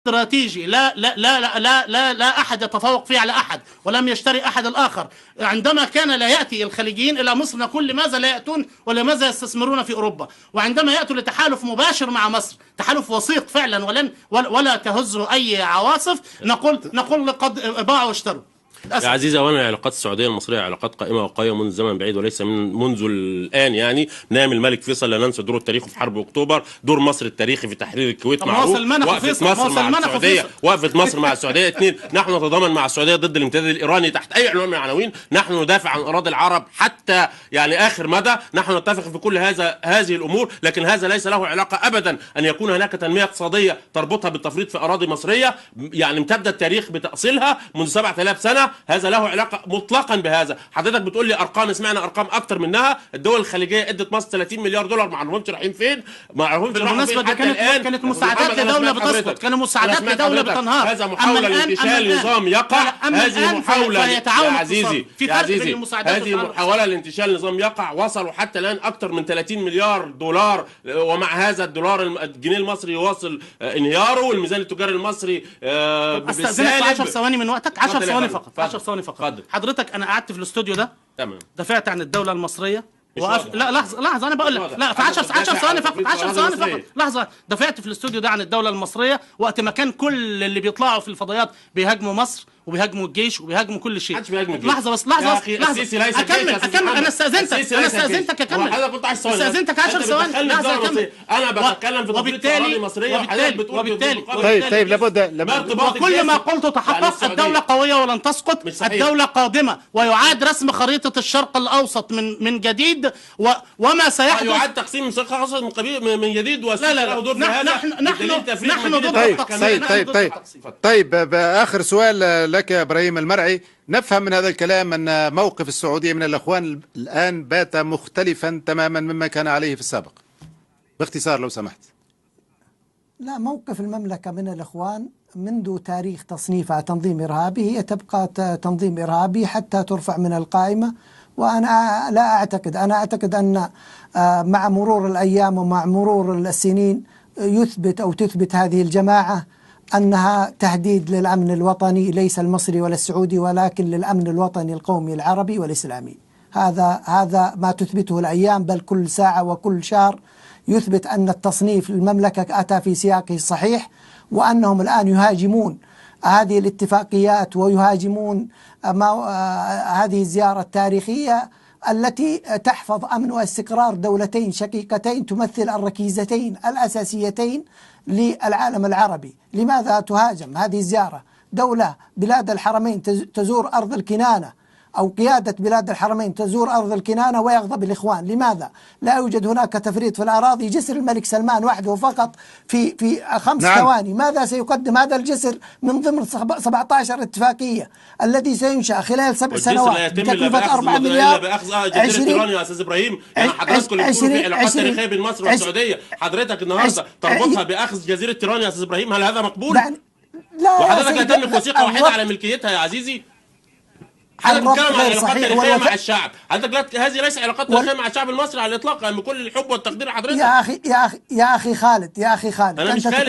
استراتيجي لا أحد يتفوق فيه على أحد، ولم يشتري أحد الآخر. عندما كان لا يأتي الخليجيين إلى مصر نقول لماذا لا يأتون ولماذا يستثمرون في أوروبا، وعندما يأتوا لتحالف مباشر مع مصر، تحالف وثيق فعلا ولا تهزه أي عواصف، نقول قد باعوا واشتروا. يا عزيزي، اولا العلاقات السعوديه المصريه علاقات قائمه وقويه منذ زمن بعيد وليس منذ الان. يعني نعم الملك فيصل لا ننسى دوره التاريخي في حرب اكتوبر، دور مصر التاريخي في تحرير الكويت معروف، وقفت مصر مع السعوديه، وقفت مصر مع السعوديه. اثنين، نحن نتضامن مع السعوديه ضد الامتداد الايراني تحت اي عنوان من العناوين. نحن ندافع عن اراضي العرب حتى يعني اخر مدى. نحن نتفق في كل هذه الامور، لكن هذا ليس له علاقه ابدا ان يكون هناك تنميه اقتصاديه تربطها بالتفريط في اراضي مصريه يعني امتد التاريخ بتاصيلها منذ 7000 سنه. هذا له علاقه مطلقا بهذا. حضرتك بتقول لي ارقام، سمعنا ارقام اكتر منها. الدول الخليجيه ادت مصر 30 مليار دولار، ما عرفهمش رايحين فين، ما عرفهمش بالمناسبه دي كانت مساعدات لدوله بتسقط، كانوا مساعدات لدوله بتنهار. هذا محاوله لانتشال نظام يقع. هذه محاوله يا عزيزي، هذه محاوله لانتشال نظام يقع. وصلوا حتى الان اكتر من 30 مليار دولار، ومع هذا الجنيه المصري يواصل انهياره، والميزان التجاري المصري بالسالب. 10 ثواني من وقتك، 10 ثواني فقط، 10 ثواني فقط. حضرتك انا قعدت في الاستوديو ده، تمام، دافعت عن الدوله المصريه لا لحظه انا بقول لك، لا في 10 ثواني فقط، 10 ثواني فقط، لحظه. دافعت في الاستوديو ده عن الدوله المصريه وقت ما كان كل اللي بيطلعوا في الفضائيات بيهاجموا مصر وبيهاجموا الجيش وبيهاجموا كل شيء. لحظه بس اكمل. انا استاذنتك اكمل. استاذنتك 10 ثواني. لحظه اكمل. انا بتكلم في تفريط اراضي مصريه، وحضرتك بتقول طيب لابد وكل ما قلت تحقق. الدوله قويه ولن تسقط، الدوله قادمه ويعاد رسم خريطه الشرق الاوسط من جديد، وما سيحدث يعاد تقسيم الشرق الاوسط من جديد. لا نحن ضد التقسيم. طيب اخر سؤال لك يا ابراهيم المرعي. نفهم من هذا الكلام أن موقف السعودية من الأخوان الآن بات مختلفا تماما مما كان عليه في السابق. باختصار لو سمحت. لا، موقف المملكة من الإخوان منذ تاريخ تصنيفها تنظيم إرهابي هي تبقى تنظيم إرهابي حتى ترفع من القائمة. وأنا لا أعتقد، أنا أعتقد أن مع مرور الأيام ومع مرور السنين تثبت هذه الجماعة أنها تهديد للأمن الوطني، ليس المصري ولا السعودي، ولكن للأمن الوطني القومي العربي والإسلامي. هذا ما تثبته الأيام، بل كل ساعة وكل شهر يثبت أن التصنيف المملكة أتى في سياقه الصحيح، وأنهم الآن يهاجمون هذه الاتفاقيات ويهاجمون هذه الزيارة التاريخية التي تحفظ أمن واستقرار دولتين شقيقتين تمثل الركيزتين الأساسيتين للعالم العربي. لماذا تهاجم هذه الزيارة؟ دولة بلاد الحرمين تزور أرض الكنانة، أو قيادة بلاد الحرمين تزور أرض الكنانة ويغضب الإخوان. لماذا؟ لا يوجد هناك تفريط في الأراضي. جسر الملك سلمان وحده فقط في 5 ثواني. ماذا سيقدم هذا الجسر من ضمن 17 اتفاقية الذي سينشأ خلال 7 سنوات بتكلفة 4 مليار؟ بأخذ جزيرة إيران يا أستاذ إبراهيم. يعني حضراتكم اللي بتقولوا في علاقات تاريخية بين مصر والسعودية، حضرتك النهارده تربطها بأخذ جزيرة إيران يا أستاذ إبراهيم، هل هذا مقبول؟ لا، وحضرتك لا تملك وثيقة واحدة على ملكيتها يا عزيزي. حضرتك بتتكلم عن علاقات تاريخيه مع الشعب، حضرتك هذه ليس علاقات تاريخيه مع الشعب المصري على الاطلاق، بكل الحب والتقدير لحضرتك. يا اخي خالد، انا مش خالد.